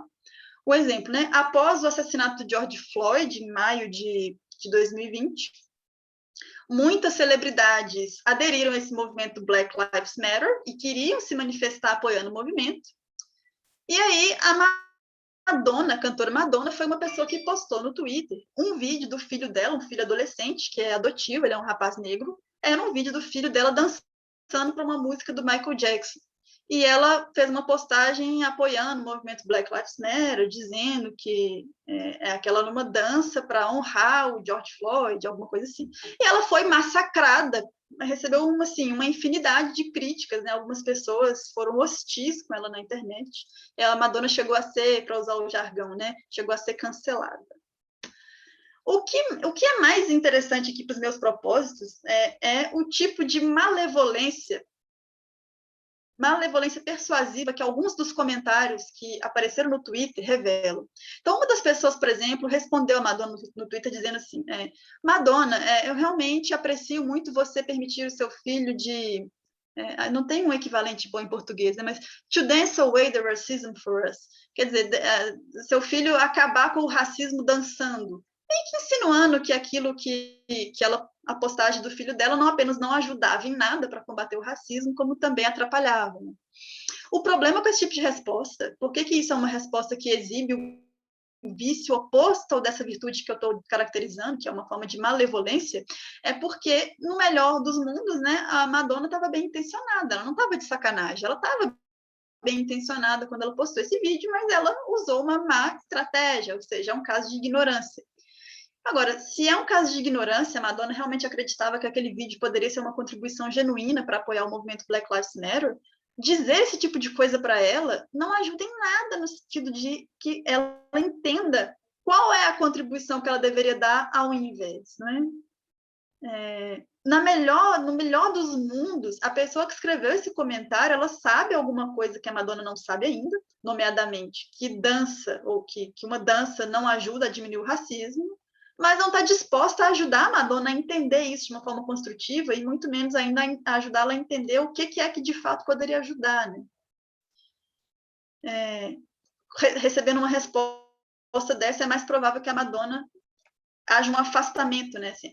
O exemplo, né? Após o assassinato de George Floyd, em maio de 2020, muitas celebridades aderiram a esse movimento Black Lives Matter e queriam se manifestar apoiando o movimento. E aí, a Madonna, a cantora Madonna, foi uma pessoa que postou no Twitter um vídeo do filho dela, um filho adolescente, que é adotivo, ele é um rapaz negro. Era um vídeo do filho dela dançando para uma música do Michael Jackson. E ela fez uma postagem apoiando o movimento Black Lives Matter, dizendo que é aquela numa dança para honrar o George Floyd, alguma coisa assim. E ela foi massacrada, recebeu uma infinidade de críticas, né? Algumas pessoas foram hostis com ela na internet. A Madonna chegou a ser, para usar o jargão, né? Chegou a ser cancelada. O que é mais interessante aqui para os meus propósitos é o tipo de malevolência persuasiva que alguns dos comentários que apareceram no Twitter revelam. Então, uma das pessoas, por exemplo, respondeu a Madonna no Twitter dizendo assim, Madonna, eu realmente aprecio muito você permitir o seu filho de... não tem um equivalente bom em português, né, mas to dance away the racism for us. Quer dizer, seu filho acabar com o racismo dançando. Meio que insinuando que aquilo que a postagem do filho dela não apenas não ajudava em nada para combater o racismo, como também atrapalhava. Né? O problema com esse tipo de resposta, por que isso é uma resposta que exibe o vício oposto dessa virtude que eu estou caracterizando, que é uma forma de malevolência, é porque, no melhor dos mundos, né, a Madonna estava bem intencionada, ela não estava de sacanagem, ela estava bem intencionada quando ela postou esse vídeo, mas ela usou uma má estratégia, ou seja, é um caso de ignorância. Agora, se é um caso de ignorância, a Madonna realmente acreditava que aquele vídeo poderia ser uma contribuição genuína para apoiar o movimento Black Lives Matter, dizer esse tipo de coisa para ela não ajuda em nada no sentido de que ela entenda qual é a contribuição que ela deveria dar ao invés, não é? No melhor dos mundos, a pessoa que escreveu esse comentário, ela sabe alguma coisa que a Madonna não sabe ainda, nomeadamente que dança, ou que uma dança não ajuda a diminuir o racismo, mas não está disposta a ajudar a Madonna a entender isso de uma forma construtiva e muito menos ainda a ajudá-la a entender o que é que de fato poderia ajudar, né? Recebendo uma resposta dessa, é mais provável que a Madonna haja um afastamento, né? Assim,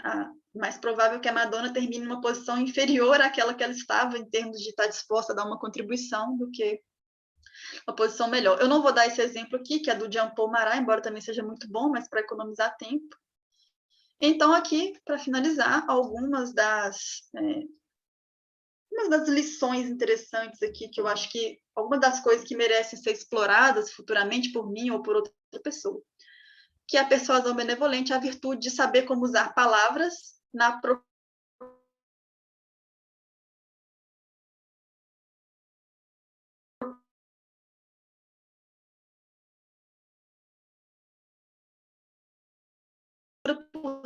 mais provável que a Madonna termine numa posição inferior àquela que ela estava em termos de estar disposta a dar uma contribuição do que uma posição melhor. Eu não vou dar esse exemplo aqui, que é do Jean Paul Marat, embora também seja muito bom, mas para economizar tempo. Então, aqui, para finalizar, algumas das lições interessantes aqui, que eu acho que algumas das coisas que merecem ser exploradas futuramente por mim ou por outra pessoa, que é a persuasão benevolente, a virtude de saber como usar palavras na por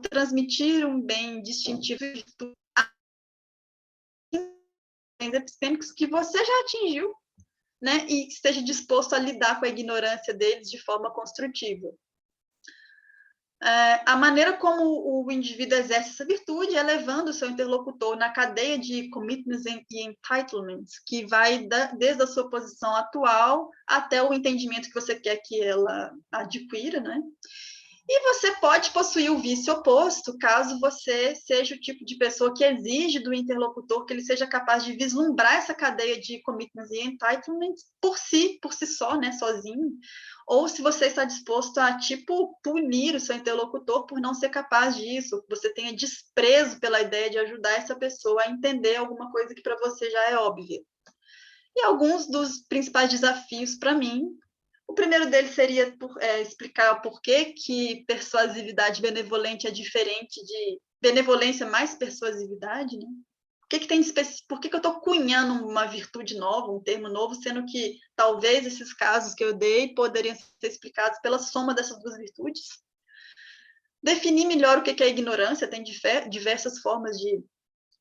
transmitir um bem distintivo de epistêmicos que você já atingiu, né, e esteja disposto a lidar com a ignorância deles de forma construtiva. A maneira como o indivíduo exerce essa virtude é levando o seu interlocutor na cadeia de commitments e entitlements, que vai desde a sua posição atual até o entendimento que você quer que ela adquira, né? E você pode possuir o vício oposto, caso você seja o tipo de pessoa que exige do interlocutor que ele seja capaz de vislumbrar essa cadeia de commitments e entitlements por si só, né, sozinho, ou se você está disposto a, tipo, punir o seu interlocutor por não ser capaz disso, você tenha desprezo pela ideia de ajudar essa pessoa a entender alguma coisa que para você já é óbvia. E alguns dos principais desafios para mim, o primeiro deles seria explicar o porquê que persuasividade benevolente é diferente de benevolência mais persuasividade, né? Por que eu estou cunhando uma virtude nova, um termo novo, sendo que talvez esses casos que eu dei poderiam ser explicados pela soma dessas duas virtudes? Definir melhor o que é ignorância, tem diversas formas de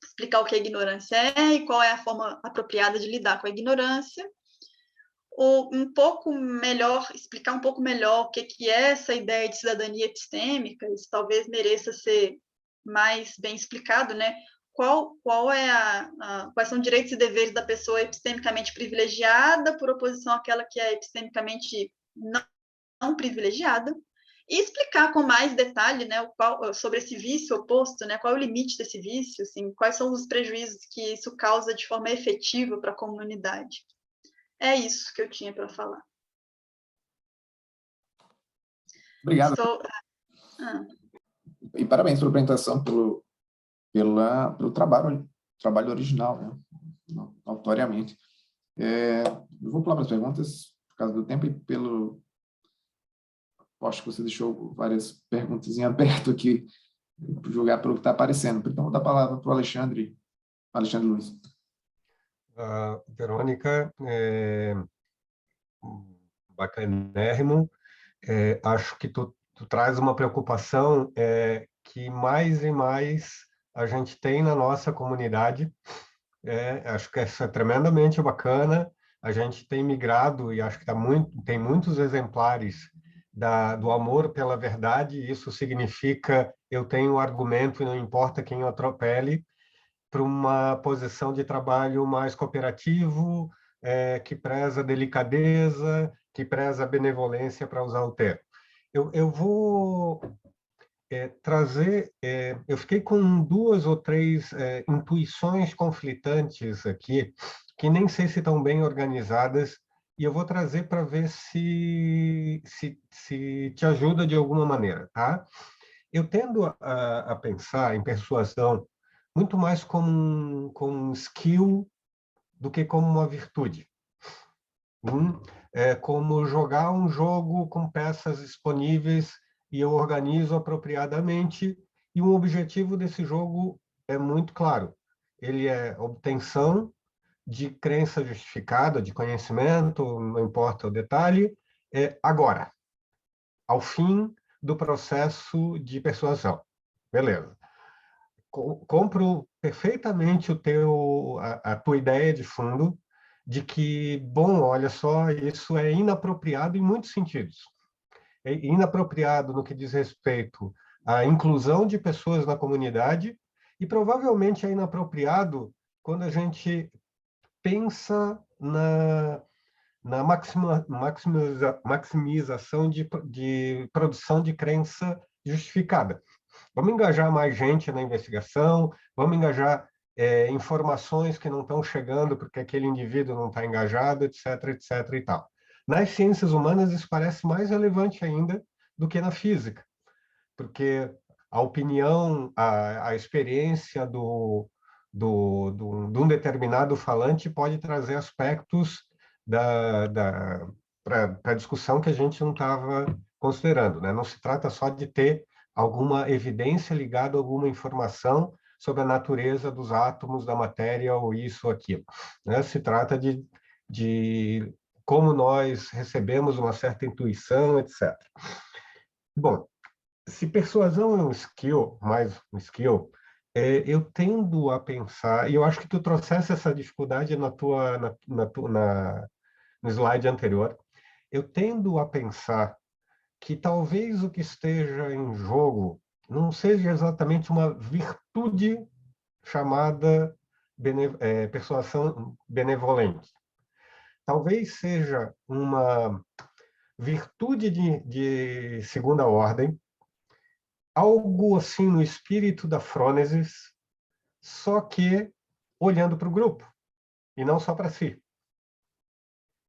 explicar o que a ignorância é e qual é a forma apropriada de lidar com a ignorância. Ou explicar um pouco melhor o que é essa ideia de cidadania epistêmica, isso talvez mereça ser mais bem explicado, né? Quais são direitos e deveres da pessoa epistemicamente privilegiada por oposição àquela que é epistemicamente não privilegiada, e explicar com mais detalhe, né, sobre esse vício oposto, né, qual é o limite desse vício, assim, quais são os prejuízos que isso causa de forma efetiva para a comunidade. É isso que eu tinha para falar. Obrigado. E parabéns pela apresentação, pelo trabalho original, né? Notoriamente. Eu vou pular para as perguntas, por causa do tempo, e acho que você deixou várias perguntas em aberto aqui, julgar pelo que está aparecendo. Então, vou dar a palavra para o Alexandre Luiz. Verônica, bacanérrimo. Acho que tu traz uma preocupação que mais e mais a gente tem na nossa comunidade. Acho que isso é tremendamente bacana. A gente tem migrado, e acho que tem muitos exemplares do amor pela verdade. Isso significa eu tenho um argumento e não importa quem eu atropele, para uma posição de trabalho mais cooperativo, que preza a delicadeza, que preza a benevolência, para usar o termo. Eu vou trazer... eu fiquei com 2 ou 3 intuições conflitantes aqui, que nem sei se estão bem organizadas, e eu vou trazer para ver se te ajuda de alguma maneira, tá? Eu tendo a pensar em persuasão muito mais como um skill do que como uma virtude. É como jogar um jogo com peças disponíveis e eu organizo apropriadamente, e o objetivo desse jogo é muito claro. Ele é obtenção de crença justificada, de conhecimento, não importa o detalhe, agora, ao fim do processo de persuasão. Beleza. Compro perfeitamente a tua ideia de fundo de que, bom, olha só, isso é inapropriado em muitos sentidos. É inapropriado no que diz respeito à inclusão de pessoas na comunidade e provavelmente é inapropriado quando a gente pensa na maximização de produção de crença justificada. Vamos engajar mais gente na investigação, vamos engajar informações que não estão chegando porque aquele indivíduo não está engajado, etc., etc. e tal. Nas ciências humanas, isso parece mais relevante ainda do que na física, porque a opinião, a experiência de um determinado falante pode trazer aspectos para a discussão que a gente não estava considerando, né? Não se trata só de ter alguma evidência ligada a alguma informação sobre a natureza dos átomos da matéria ou isso ou aquilo, né? Se trata de como nós recebemos uma certa intuição, etc. Bom, se persuasão é um skill, mais um skill, eu tendo a pensar, e eu acho que tu trouxesse essa dificuldade no slide anterior, eu tendo a pensar que talvez o que esteja em jogo não seja exatamente uma virtude chamada persuasão benevolente. Talvez seja uma virtude de segunda ordem, algo assim no espírito da frônesis, só que olhando para o grupo, e não só para si.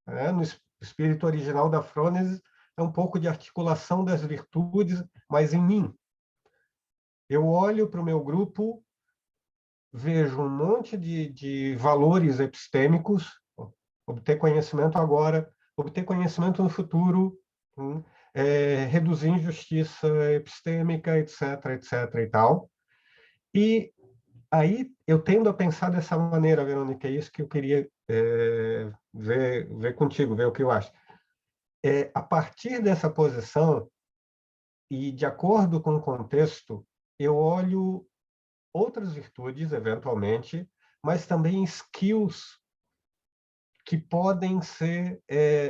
No espírito original da frônesis, é um pouco de articulação das virtudes, mas em mim. Eu olho para o meu grupo, vejo um monte de valores epistêmicos, obter conhecimento agora, obter conhecimento no futuro, reduzir injustiça epistêmica, etc., etc. e tal. E aí eu tendo a pensar dessa maneira, Verônica, é isso que eu queria ver contigo, ver o que eu acho. A partir dessa posição, e de acordo com o contexto, eu olho outras virtudes, eventualmente, mas também skills que podem ser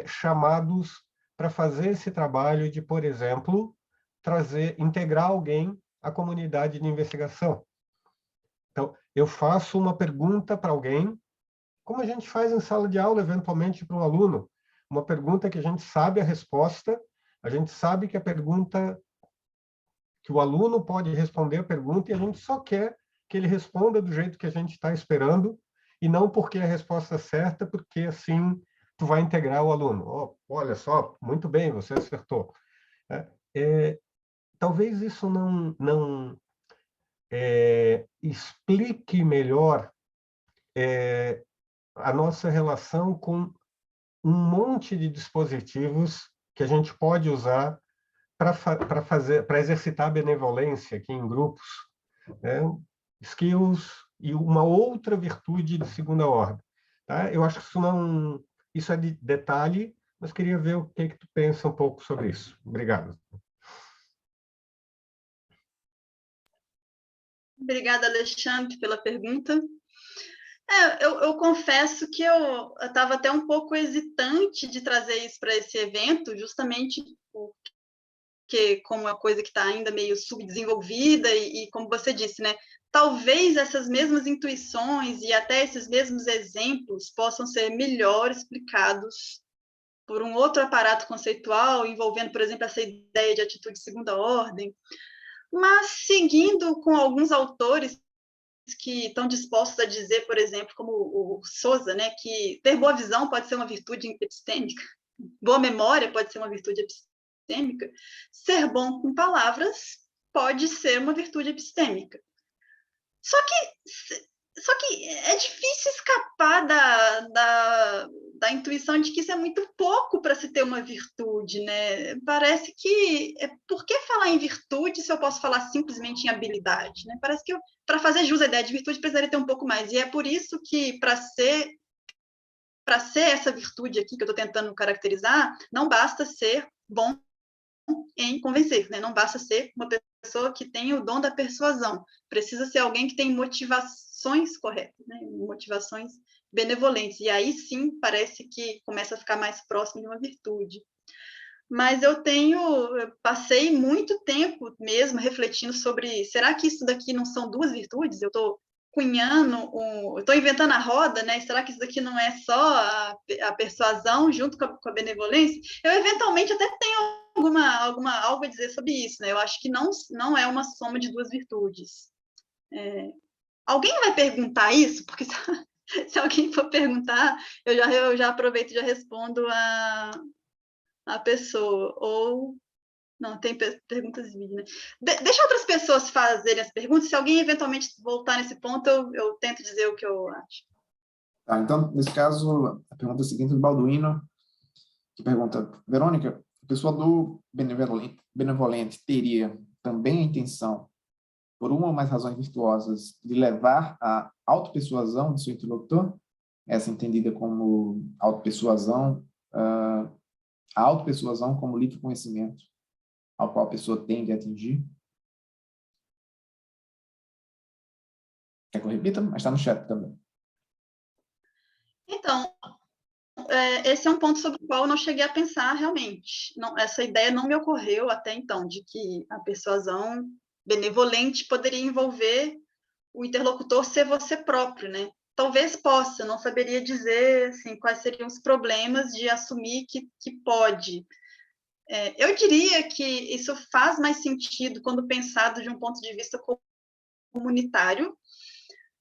chamados para fazer esse trabalho de, por exemplo, integrar alguém à comunidade de investigação. Então, eu faço uma pergunta para alguém, como a gente faz em sala de aula, eventualmente, para um aluno. Uma pergunta que a gente sabe a resposta, a gente sabe que a pergunta, que o aluno pode responder a pergunta e a gente só quer que ele responda do jeito que a gente está esperando e não porque a resposta é certa, porque assim tu vai integrar o aluno. Oh, olha só, muito bem, você acertou. Talvez isso não explique melhor a nossa relação com um monte de dispositivos que a gente pode usar para exercitar a benevolência aqui em grupos, skills e uma outra virtude de segunda ordem. Tá? Eu acho que isso é de detalhe, mas queria ver o que tu pensa um pouco sobre isso. Obrigado. Obrigada, Alexandre, pela pergunta. Eu confesso que eu estava até um pouco hesitante de trazer isso para esse evento, justamente porque, como é uma coisa que está ainda meio subdesenvolvida, e como você disse, né? Talvez essas mesmas intuições e até esses mesmos exemplos possam ser melhor explicados por um outro aparato conceitual, envolvendo, por exemplo, essa ideia de atitude de segunda ordem, mas seguindo com alguns autores que estão dispostos a dizer, por exemplo, como o Souza, né, que ter boa visão pode ser uma virtude epistêmica, boa memória pode ser uma virtude epistêmica, ser bom com palavras pode ser uma virtude epistêmica. Só que é difícil escapar da intuição de que isso é muito pouco para se ter uma virtude, né? Parece que por que falar em virtude se eu posso falar simplesmente em habilidade, né? Parece que para fazer jus à ideia de virtude precisaria ter um pouco mais. E é por isso que para ser essa virtude aqui que eu estou tentando caracterizar, não basta ser bom em convencer, né? Não basta ser uma pessoa que tem o dom da persuasão, precisa ser alguém que tem motivações corretas, né? Motivações benevolentes, e aí sim parece que começa a ficar mais próximo de uma virtude. Mas eu passei muito tempo mesmo refletindo sobre, será que isso daqui não são duas virtudes? Eu estou estou inventando a roda, né? Será que isso daqui não é só a persuasão junto com a benevolência? Eu eventualmente até tenho algo a dizer sobre isso, né? Eu acho que não é uma soma de duas virtudes. Alguém vai perguntar isso? Porque se alguém for perguntar, eu já aproveito e já respondo a pessoa. Ou não, tem perguntas de vídeo, né? Deixa outras pessoas fazerem as perguntas. Se alguém eventualmente voltar nesse ponto, eu tento dizer o que eu acho. Tá, então, nesse caso, a pergunta seguinte do Balduino, que pergunta: Verônica, a pessoa do benevolente teria também a intenção, por uma ou mais razões virtuosas, de levar à autopersuasão do seu interlocutor? Essa entendida como autopersuasão, a autopersuasão como livre conhecimento, ao qual a pessoa tende a atingir? Quer que eu repita? Mas está no chat também. Então, esse é um ponto sobre o qual eu não cheguei a pensar realmente. Não, essa ideia não me ocorreu até então, de que a persuasão benevolente poderia envolver o interlocutor ser você próprio, né? Talvez possa, não saberia dizer assim, quais seriam os problemas de assumir que pode. Eu diria que isso faz mais sentido quando pensado de um ponto de vista comunitário,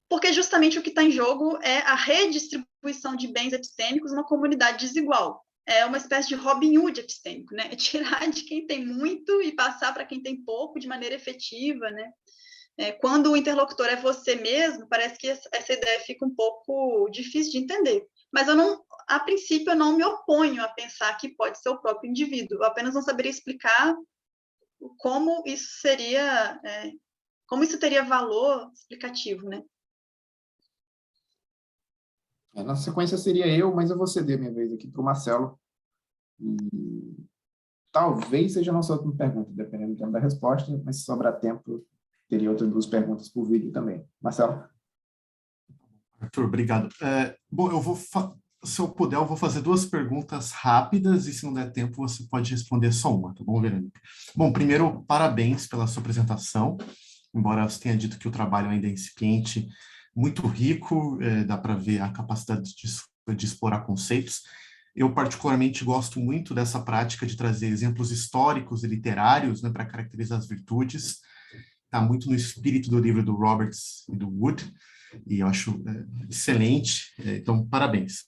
porque justamente o que está em jogo é a redistribuição de bens epistêmicos numa comunidade desigual. É uma espécie de Robin Hood epistêmico, né? É tirar de quem tem muito e passar para quem tem pouco de maneira efetiva, né? Quando o interlocutor é você mesmo, parece que essa ideia fica um pouco difícil de entender. Mas a princípio, eu não me oponho a pensar que pode ser o próprio indivíduo. Eu apenas não saberia explicar como isso seria, como isso teria valor explicativo, né? Na sequência seria eu, mas eu vou ceder a minha vez aqui para o Marcelo. E talvez seja a nossa última pergunta, dependendo do tempo da resposta, mas se sobrar tempo, teria outras 2 perguntas por vídeo também. Marcelo? Arthur, obrigado. Bom, se eu puder, eu vou fazer 2 perguntas rápidas e se não der tempo, você pode responder só uma, tá bom, Verônica? Bom, primeiro, parabéns pela sua apresentação, embora você tenha dito que o trabalho ainda é incipiente, muito rico, dá para ver a capacidade de explorar conceitos. Eu particularmente gosto muito dessa prática de trazer exemplos históricos e literários, né, para caracterizar as virtudes. Está muito no espírito do livro do Roberts e do Wood, e eu acho excelente, então parabéns.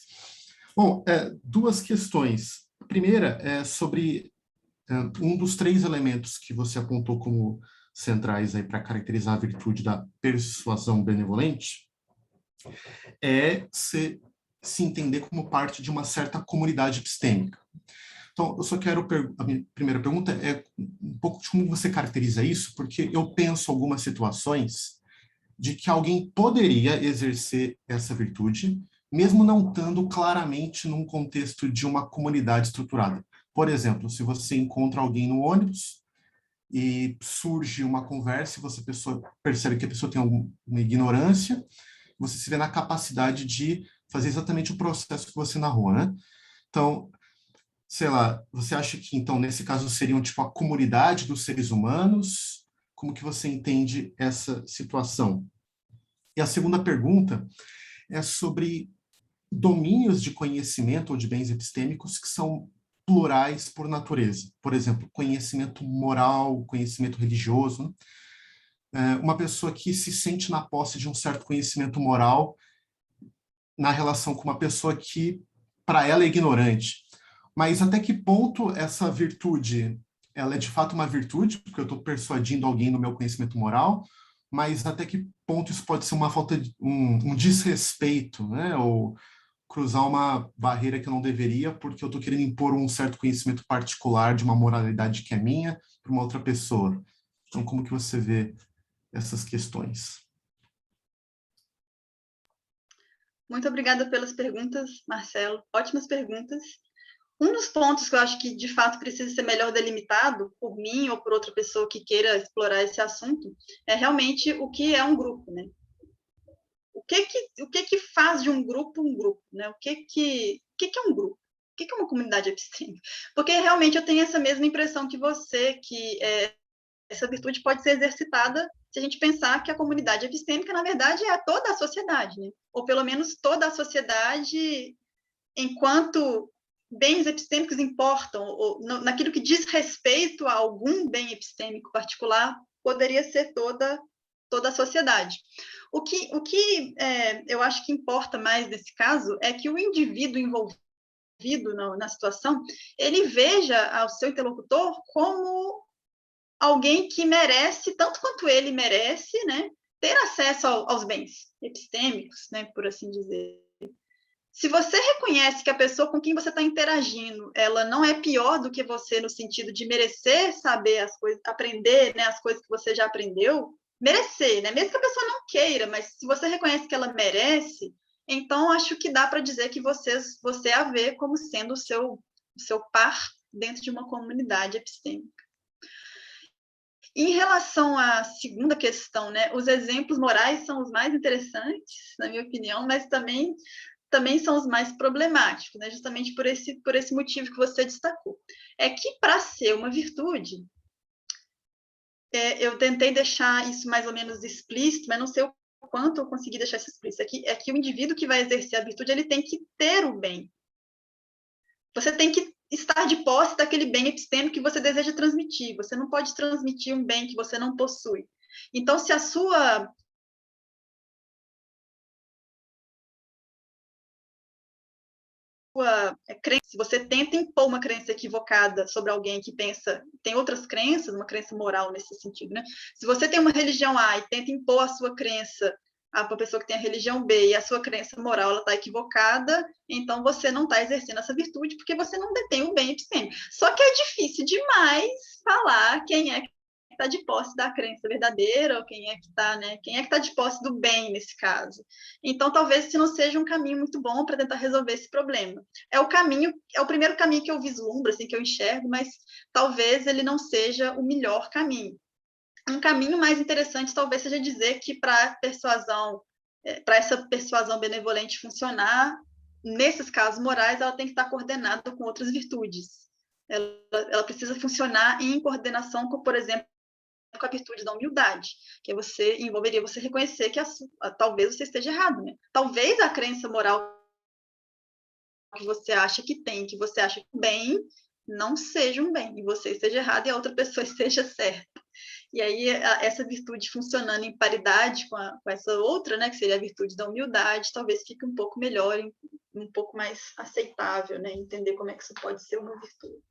Bom, 2 questões. A primeira é sobre um dos 3 elementos que você apontou como centrais aí para caracterizar a virtude da persuasão benevolente, é se entender como parte de uma certa comunidade epistêmica. Então, eu só quero... A minha primeira pergunta é um pouco de como você caracteriza isso, porque eu penso algumas situações de que alguém poderia exercer essa virtude, mesmo não estando claramente num contexto de uma comunidade estruturada. Por exemplo, se você encontra alguém no ônibus e surge uma conversa e você percebe que a pessoa tem uma ignorância, você se vê na capacidade de fazer exatamente o processo que você narrou, né? Então, sei lá, você acha que, então, nesse caso, seriam, tipo, a comunidade dos seres humanos? Como que você entende essa situação? E a segunda pergunta é sobre domínios de conhecimento ou de bens epistêmicos que são plurais por natureza. Por exemplo, conhecimento moral, conhecimento religioso. Uma pessoa que se sente na posse de um certo conhecimento moral na relação com uma pessoa que, para ela, é ignorante. Mas até que ponto essa virtude, ela é de fato uma virtude, porque eu estou persuadindo alguém no meu conhecimento moral, mas até que ponto isso pode ser uma falta de um desrespeito, né? Ou cruzar uma barreira que eu não deveria, porque eu estou querendo impor um certo conhecimento particular de uma moralidade que é minha para uma outra pessoa. Então, como que você vê essas questões? Muito obrigada pelas perguntas, Marcelo. Ótimas perguntas. Um dos pontos que eu acho que, de fato, precisa ser melhor delimitado por mim ou por outra pessoa que queira explorar esse assunto é realmente o que é um grupo, né? O que faz de um grupo, né? O que é um grupo? O que é uma comunidade epistêmica? Porque realmente eu tenho essa mesma impressão que você, que essa virtude pode ser exercitada se a gente pensar que a comunidade epistêmica, na verdade, é toda a sociedade, né? Ou pelo menos toda a sociedade enquanto bens epistêmicos importam, ou naquilo que diz respeito a algum bem epistêmico particular, poderia ser toda a sociedade. O que eu acho que importa mais nesse caso é que o indivíduo envolvido na situação, ele veja o seu interlocutor como alguém que merece, tanto quanto ele merece, né, ter acesso aos bens epistêmicos, né, por assim dizer. Se você reconhece que a pessoa com quem você está interagindo, ela não é pior do que você no sentido de merecer saber as coisas, aprender, né, as coisas que você já aprendeu, merecer, né? Mesmo que a pessoa não queira, mas se você reconhece que ela merece, então acho que dá para dizer que você a vê como sendo o seu par dentro de uma comunidade epistêmica. Em relação à segunda questão, né, os exemplos morais são os mais interessantes, na minha opinião, mas também são os mais problemáticos, né, justamente por esse motivo que você destacou. É que, para ser uma virtude, eu tentei deixar isso mais ou menos explícito, mas não sei o quanto eu consegui deixar isso explícito. É que o indivíduo que vai exercer a virtude, ele tem que ter o bem. Você tem que estar de posse daquele bem epistêmico que você deseja transmitir. Você não pode transmitir um bem que você não possui. Então, se a sua crença, se você tenta impor uma crença equivocada sobre alguém que pensa, tem outras crenças, uma crença moral nesse sentido, né? Se você tem uma religião A e tenta impor a sua crença a pessoa que tem a religião B e a sua crença moral está equivocada, então você não está exercendo essa virtude porque você não detém o bem epistêmico. Só que é difícil demais falar quem é que está de posse da crença verdadeira ou quem é que está, né? Quem é que está de posse do bem nesse caso. Então, talvez esse não seja um caminho muito bom para tentar resolver esse problema. É o primeiro caminho que eu vislumbro, assim, que eu enxergo, mas talvez ele não seja o melhor caminho. Um caminho mais interessante talvez seja dizer que para essa persuasão benevolente funcionar, nesses casos morais, ela tem que estar coordenada com outras virtudes. Ela precisa funcionar em coordenação com, por exemplo, com a virtude da humildade, que envolveria você reconhecer que talvez você esteja errado, né? Talvez a crença moral que você acha que tem, que você acha que bem, não seja um bem, e você esteja errado e a outra pessoa esteja certa. E aí, essa virtude funcionando em paridade com essa outra, né, que seria a virtude da humildade, talvez fique um pouco melhor, um pouco mais aceitável, né, entender como é que isso pode ser uma virtude.